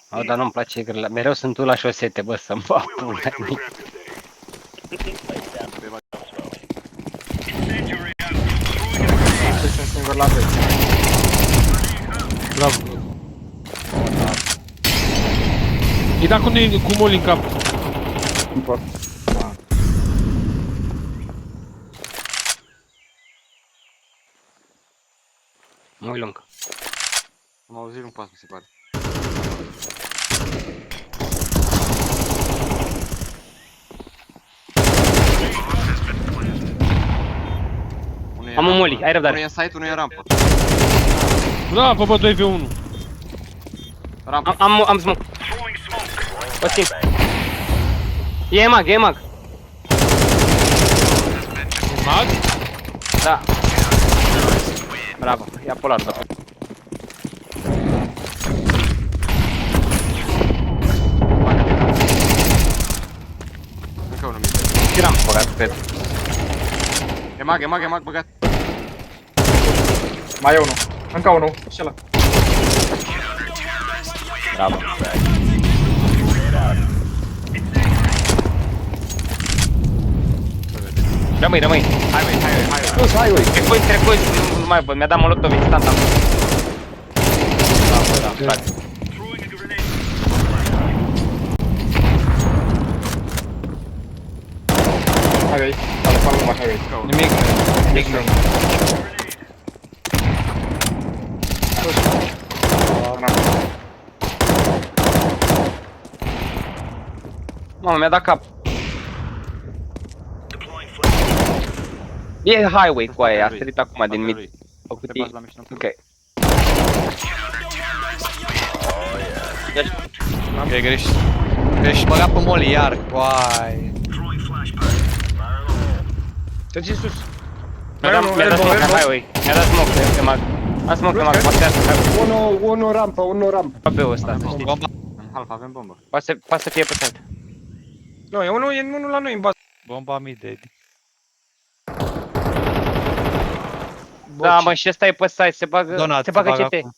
Au, dar nu-mi place grăla. Mereu sunt tu la șosete, bă, să-mi fac pula. Sunt singur la fel. Bravo. I da cu moli în cap. Nu pot. Mui lung. Am auzit un pas, mi se pare. Am un moli, ai răbdare. Unul e în site, unul e în rampă. Da, bă, 2v1. Rampă. Am smoke. O schimb. E mag, e mag. Mag? Da. Bravo, ia polar, da. Încă unul mic. Tiram băgat, cred. E mag, băgat. Mai e unul. Încă unul. Și ăla. Bravo. Rămâi. Highway. Plus highway. Trecuți, nu mai văd, mi-a dat molotov instant acum. Da, frate. Highway. Ale fac numai highway. Nimic. Mamă, mi-a dat cap. E highway cu aia, a sărit acum din mid. Te bați la mișto. Ok. E greșit. Greșit, băgat pe moli iar. Uai. Treci în sus. Mi-a dat smoke pe highway. Mi-a dat smoke pe mag. Am smoke pe mag, poate să Unul rampă, unul rampă. pe ăsta, să știi. Bomba. În half avem bombă. Poate să fie pe site. Nu, e unul la noi în bază. Bomba mid, Eddie. Da, mă, și ăsta e pe site, se bagă Donat, CT. acum.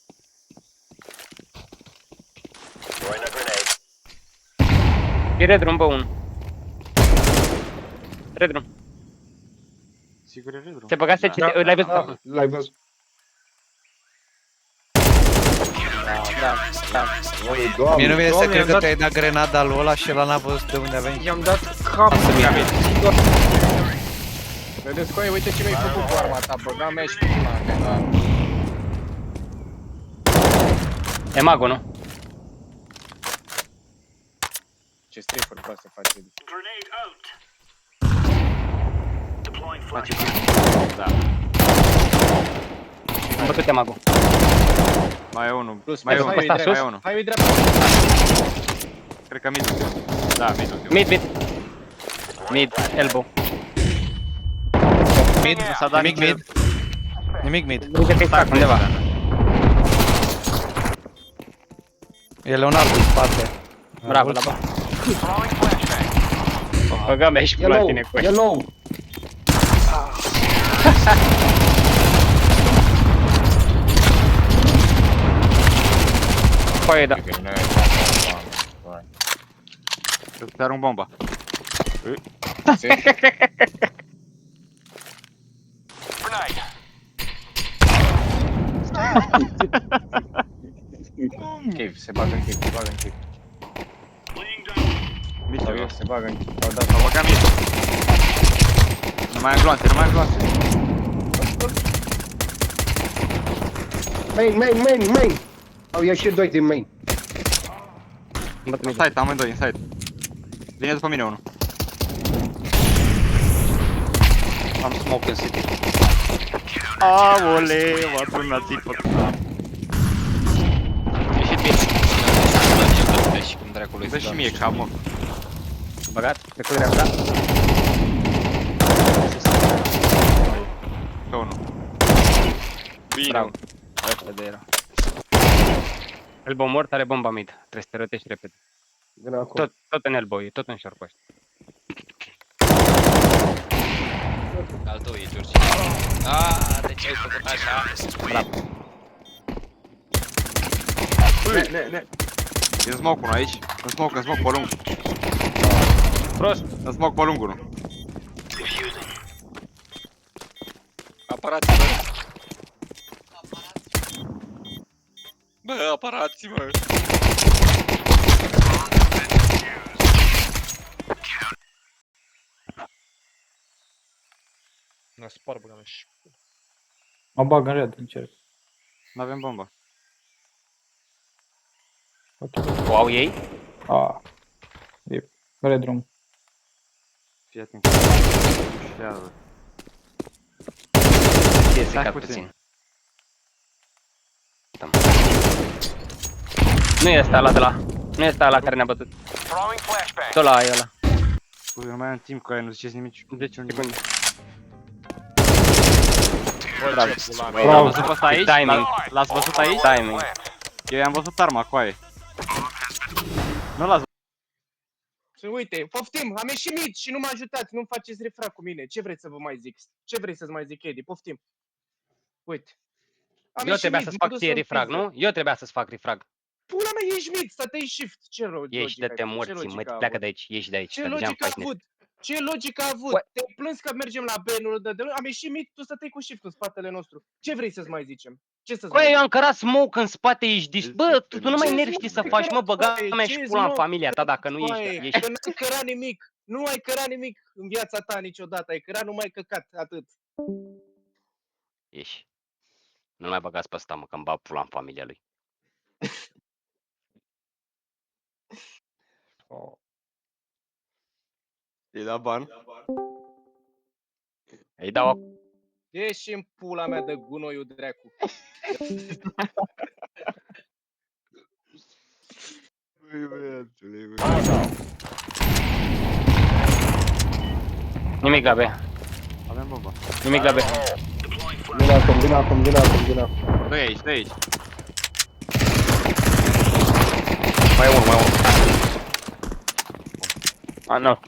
E red room, bă, unul. Red room. Sigur e redru. Se băgase CT, l-ai văzut acum. L-ai văzut. Da. Mie nu mi-e să Doamne, cred am că dat- te-ai dat grenada lui ăla și ăla n-a văzut de unde a venit. I-am dat cap. Asta mi-a Vedeți, coi, uite ce mi-ai făcut cu arma ta. Băga mea și cu mea. Da. E magul, nu? Ce strafer poate să face. Face Da. Am bătut e magul. Mai e unul. Plus, Mai e ăsta, unul. ăsta, sus? Mai e unul. Highway dreapta. Cred că midul. Da, midul. Mid, elbow. Mid, s-a dat nimic mid. Nimic mid. Uite că-i stack undeva. E Leonardo în spate. Bravo, la bă. Băga mea și cu la tine cu ăștia. Yellow. Păi, da. Te arunc bomba. Cave, se bagă în cave, Mid, Se bagă în cave. s-au băgat mid. Nu mai am gloanțe. Main. Au ieșit doi din main. În site, amândoi, în site. Vine după mine unul. Am smoke în city. Aole, m-a turnat țipă. Ieșit bine. Și cum dracului. Dă și mie cap, mă. Băgat, trecut dreapta. Pe unul. Bravo. Ăsta de era. Elbow mort, are bomba mid. Trebuie să te rătești repede. Tot în elbow, e tot în short ăsta. Al tău e, George. De ce ai făcut așa? Bravo. Ne. E smoke unul aici. În smoke pe lung. Prost. În smoke pe lung unul. Aparați-mă. Bă, aparați-mă. Nu spar băga mea și... Mă bag în red, încerc. N-avem bombă. O au ei? A. E red room. Fii atent. Știadă. Fie să Stai cad puțin. puțin. Nu e ăsta ăla de la... Nu e ăsta ăla care ne-a bătut. Tot ăla e ăla. Scuze, nu mai am timp cu aia, nu ziceți nimic. Deci, secunde. Bravo. L-am văzut pe ăsta aici? Timing. L-ați văzut aici? Timing. Eu i-am văzut arma cu aia. Nu l-ați Și uite, poftim, am ieșit mid și nu mă ajutați, nu-mi faceți refrag cu mine. Ce vreți să vă mai zic? Ce vrei să-ți mai zic, Eddie? Poftim. Uite. Am Eu ieșit trebuia mid, să-ți m-am fac dus ție în refrag, piză. nu? Eu trebuia să-ți fac refrag. Pula mea, ești mid, stăteai shift. Ce logică? Ieși de-te morții, mă, pleacă de aici, ieși de aici, Ce că deja logică a îmi faci avut? Ce logică a avut? Ue. Te-ai plâns că mergem la B, nu de am ieșit mid, tu stăteai cu shift în spatele nostru. Ce vrei să-ți mai zicem? Ce să-ți mai Băi, eu zic? am cărat smoke în spate, ești dis... Bă, tu nu mai Ce nervi smoke știi să ai faci, mă, cărat, băga băi? mea Ce și pula în smoke familia ta dacă nu Băi, ești. că n-ai cărat nimic. Nu ai cărat nimic în viața ta niciodată. Ai cărat numai căcat, atât. Ieși. Nu mai băgați pe ăsta, mă, că-mi bag pula în familia lui. I-ai dat ban? Îi dau acum. Ieși în pula mea de gunoiul dracu. Băi, băiatule, băi. Nimic la B. Avem bombă. Nimic la B. Vine acum, vine acum, vine acum, vine acum. Dă-i aici, dă-i aici. Mai e unul, mai e unul. A, nu.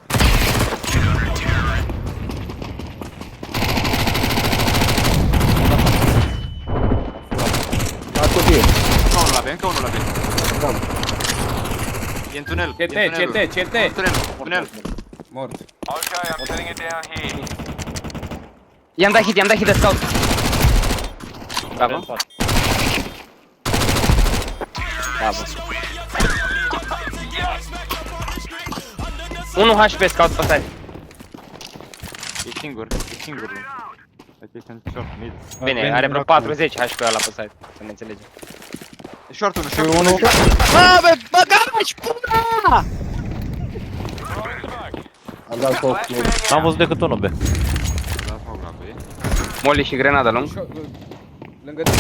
La cutie. Încă unul la B, încă unul la B. E în tunel. e în tunelul. În tunel, tunel. Mort. I-am dat hit de scout. Bravo. Bravo. 1 HP scout pe site. E singur. Dacă ești în short, mid. Bine, are vreo 40 HP ăla pe site, să ne înțelegem. E short unul, Și short unul... Am dat foc. N-am văzut decât unul, be. Da, smoke la B. Molly și grenada lung. Lângă Am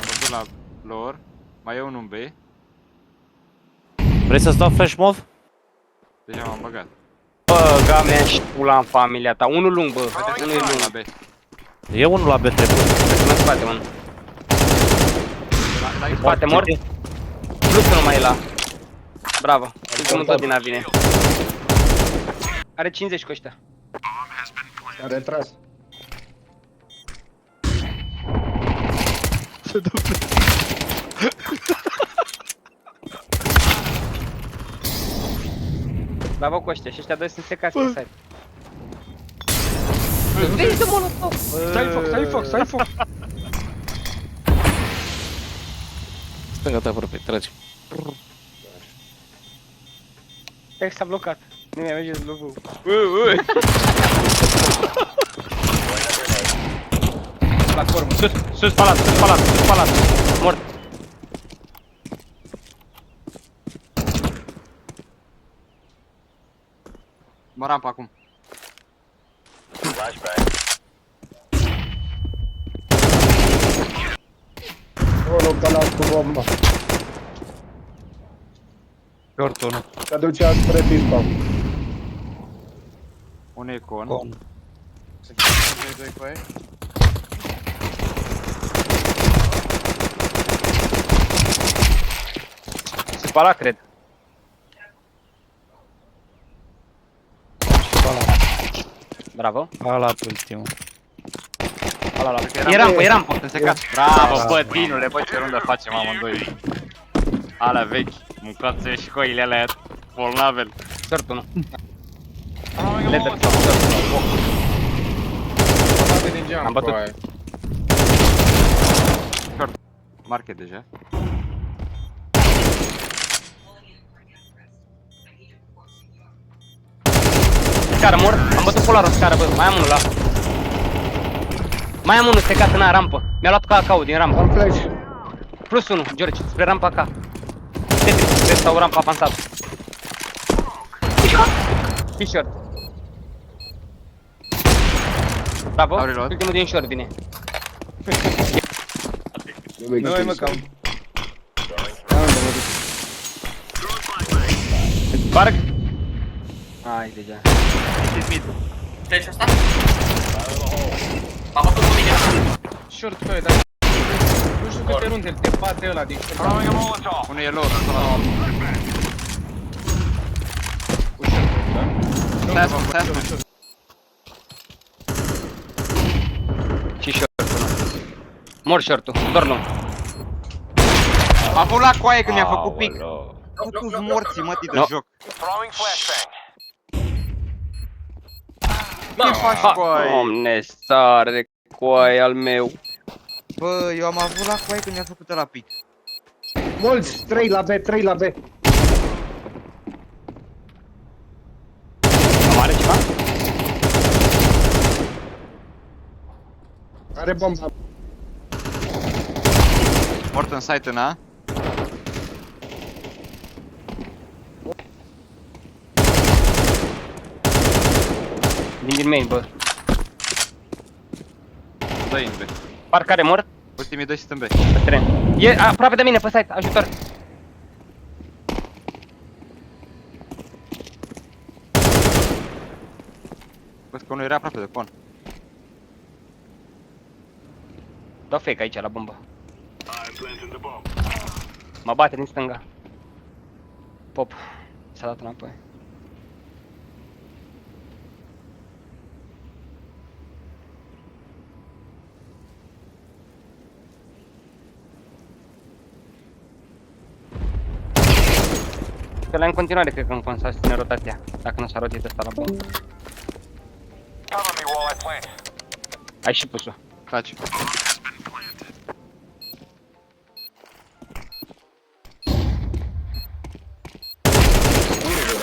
văzut la lor. Mai e unul în B. Vrei să-ți dau flash move? Deja m-am băgat. Bă, gamea și pula în familia ta. Unul lung, bă. Unul e Unul lung. la B. E unul la B trecut. În spate, unul. La În spate, mort. Plus nu mai e la. Bravo. Ultimul tot din A vine. Are 50 cu ăștia. a retras. Bravo cu ăștia și ăștia doi sunt secați pe site. Vezi de molotov! Stai foc. Stânga ta aproape, tragi. Text s-a blocat. Nu mi-a merge blocul. Platformă. Sus palat. Mort. Mă ramp acum. Unul calat cu bomba. Short unul. Se ducea spre pispa. Unul e con. Să fie doi cu aia. Se spala, cred. Bravo. Ala ultimul. Ala, e rampă. Sunt secat. Bravo, bă, dinule, bă, ce rundă facem amândoi. Alea vechi. Mâncați și coile alea bolnavel. Short 1. Throwing a Leather Molotov. sau short. Bate din geam, Am bătut. coaie. Market deja. Scară, mor. Am bătut polarul în scară, bă. Mai am unul la. Mai am unul secat în rampă. Mi-a luat cacao din rampă. Am flash. Plus 1, George, spre rampa ca. Tetris, sau rampa avansată. T-shirt. Bravo, Au reload. ultimul din short vine. Noi mă cam. Sparg. Ai, deja. Deci asta? Am făcut un mine. Short, coaie, dar... Nu știu câte runde te bate ăla din short. Throwing a Molotov. Unul e low, acolo. Cu short, da? Stai ascult, stai ascult. Și short-ul. Mor short-ul, doar nu. M-a volat coaie când mi-a făcut pic. Toți morții, mă, de No. joc. Throwing flashbang. Ce faci, coaie? Doamne, sare, coaie al meu. Bă, eu am avut la coaie când mi-a făcut ăla pic. Mulți, 3 la B, 3 la B. Are ceva? Are bomba. Mort în site în A. Din main, bă. Dă-i în B. Parcă are mort. Ultimii doi sunt în B. Pe teren. E aproape de mine, pe site, ajutor. Văd că unul era aproape de con. Dau fake aici la bombă. Mă bate din stânga. Pop. S-a dat înapoi. Că la în continuare cred că în fond s-a ține rotația. Dacă nu s-a rotit ăsta la bombă. Cover me while I plant. Ai și pus-o. Faci.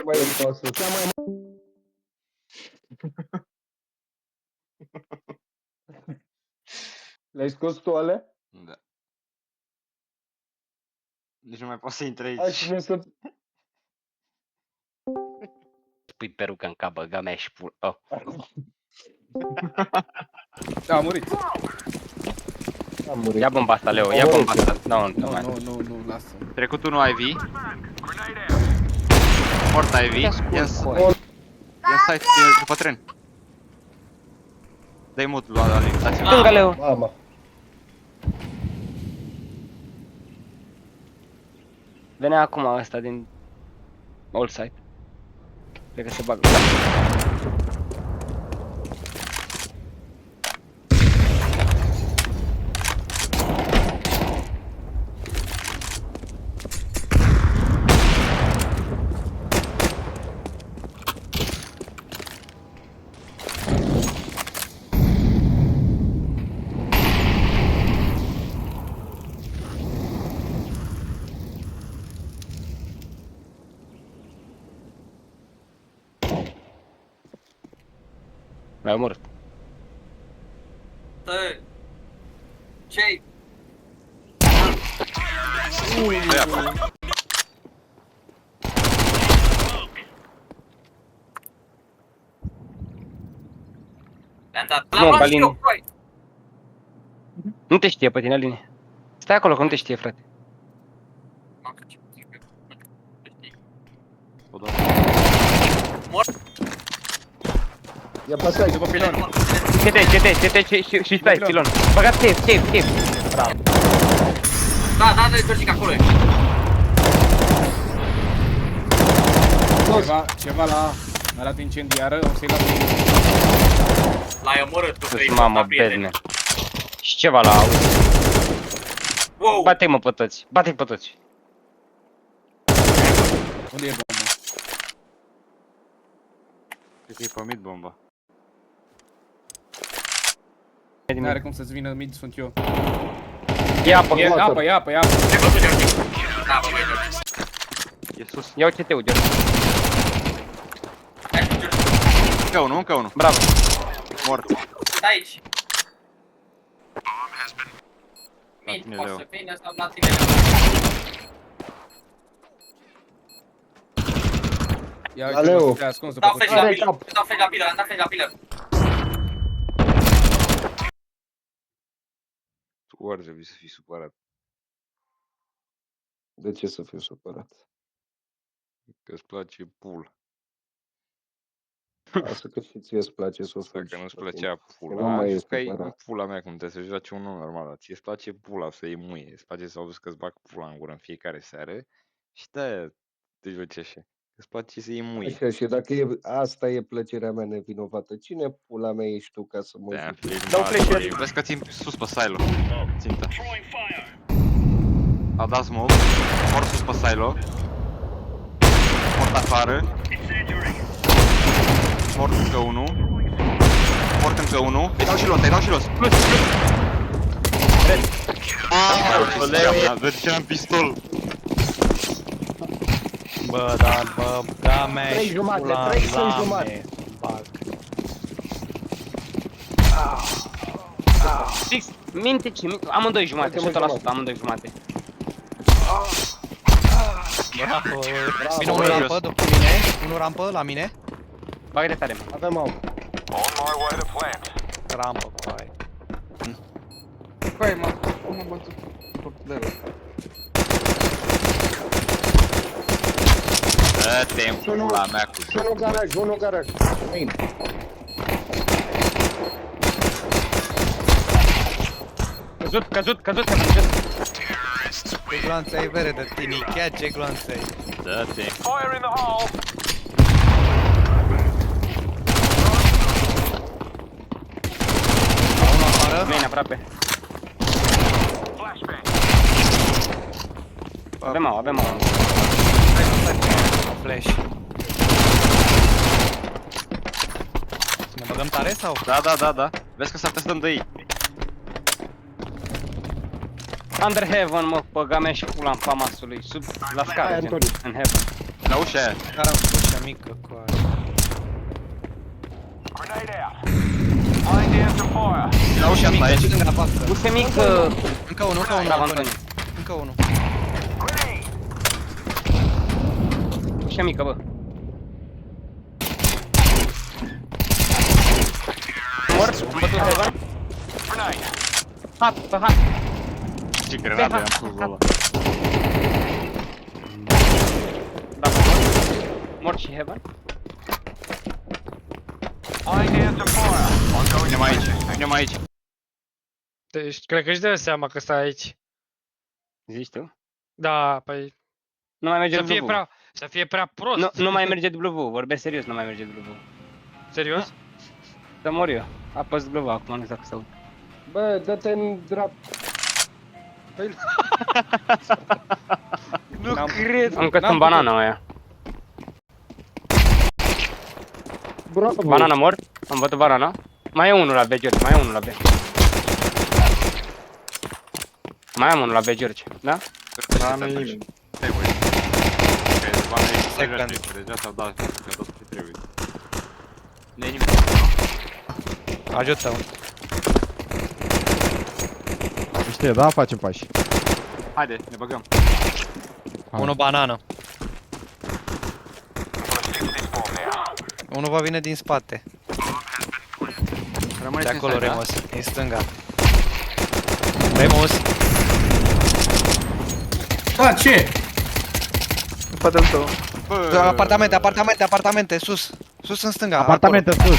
Mai e pasă. Le-ai scos tu alea? Da. Nici nu mai poți să intri Hai aici. și nu să... Pui peruca în cap, băga mea și pul... Oh. A murit. Am murit. Ia bomba asta, Leo, ia bomba asta. Nu, nu, mai. Nu, lasă. Trecut unul Ivy. Mort Ivy. Ia scurt, Ia coaie. site după tren. Dă-i mut lui Alin. Dați-mi. Stânga, Leo. Mama. Venea acum ăsta din old site. Cred că se bagă. L-ai omorât. Ce-i? Nu, Balin. Nu te știe pe tine, Aline. Stai acolo că nu te știe, frate. Ia pasai. După pilon. CT și stai, pilon. Băgați safe. Bravo. Da, Georgica, acolo e. Ceva la... A dat incendiară, o să-i las. L-ai omorât, tu Sus, mamă, bedne. Și ceva la auto. Wow! Bate-i mă pe toți, bate-i pe toți. Unde e bomba? Cred că e pe mid bomba. Nu are cum să-ți vină mid, sunt eu. E apă, E apă, e apă, e apă. Te-ai văzut, George? Bravo, băi, George. E sus. iau CT-ul, George. Hai, George. Încă unul, încă unul. Bravo. Mort. Stai aici. Mid, tine, poți Leo. să vină sau la tine. Ia Aleu. uite, te-ai ascuns după Dau flash la Are pilă, cap. dau flash la pilă, am dat flash la pilă. Tu ar trebui să fii supărat. De ce să fiu supărat? Că îți place pula. Asta că și ție îți place să o Sau faci. că nu-ți plăcea Nu pula. mai Știu este că e supărat. pula mea cum te să joci un om normal, dar ție îți place pula să iei muie. Îți place să auzi că-ți bag pula în gură în fiecare seară și de-aia te joci așa. Îți place să iei muie. Așa, și dacă asta e plăcerea mea nevinovată, cine pula mea ești tu ca să mă Te-am zici? Dau filmat flash-uri. și vezi că țin sus pe silo. Țintă. A dat smoke. Mort sus pe silo. Mort afară. Mort încă unul. Mort încă unul. Îi dau și los, îi dau și los. Vezi ce am pistol. Bă, dar bă, da mea Trei și jumate, pula trei sunt mea, jumate. bag. Fix, minte ce, amândoi jumate, Uite, mă, 100%, amândoi jumate. Bravo. Vine Bravo, unul jos. rampă după mine, unul rampă la mine. Bagă de tare, mă. Avem au. On my way to plant. Rampă, coai. Băi, m-am bătut portlerul. Dă-te-n pula mea cu Unul garaj, unul garaj. Main. Căzut, căzut, căzut, căzut. Ce glanță ai vere de tine, chiar ce glanță ai. Dă-te. Fire in the hole. Unul afară. Main aproape. Flashbang. Avem au, avem au. Flash. Să ne băgăm tare sau? Da. Vezi că s-ar putea să dăm de ei. Under heaven, mă, băga mea și pula în famasului, sub, la scară, Hai, gen, Antoni. în heaven. La ușa aia. Care am ușa mică, coai. Grenade out. Laying down some fire. La ușa asta aici. Stânga voastră. Ușe mic, Încă unul, bravo, Antoni. Antoni. Încă unul. Grenade. Ușa mică, bă. Mort, am bătut heaven. Grenade. Hat, pe hat. Ce grenade am pus ăla. Da, mort. Mort și heaven. Laying down some fire. Ongoing Vinem aici, vinem aici. Deci, cred că își dă seama că stai aici. Zici tu? Da, păi, Nu mai merge să fie W. prea, să fie prea prost. Nu mai merge W, vorbesc serios, nu mai merge W. Serios? Să mor eu. Apăs W acum, nu știu dacă se aude. Bă, dă-te în drap. Nu cred. Încă sunt banana aia. Bravo. Banana mort. Am bătut banana. Mai e unul la B, George, mai e unul la B. Mai am unul la B, George, da? Banana e nimic. Stai, băi. Că banana e Second. deja s-au dat ce trebuie. Nu e nimic. Ajută-o. Știe, da? Facem pași. Haide, ne băgăm. Unul banană. Let's fix this bomb now. Unul va vine din spate. Rămâneți De în acolo, side, da? Remus, din stânga. Remus! Da, ce? Apartamente, sus! Sus în stânga, Apartamente sus.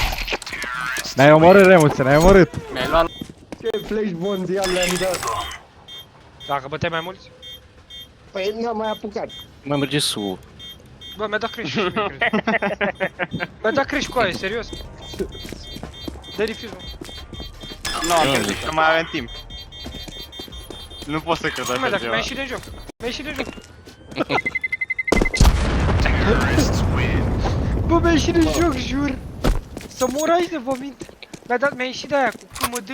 Ne-ai omorât, Remus, ne-ai omorât. Mi-ai luat. Ce flash mondial le-am dat. Dacă băteai mai mulți? Păi n-am mai apucat. Mai merge sus. Bă, mi-a dat crash. Mi-a dat crash cu aia, serios. Dă refuse, mă. Nu mai avem timp. Nu pot să cred Nu mi-a așa dat, ceva. mi-a ieșit de joc. Mi-a ieșit de joc. Bă, mi-a ieșit în joc, jur. Să mor aici de vomit. Mi-a ieșit de aia cu mă dă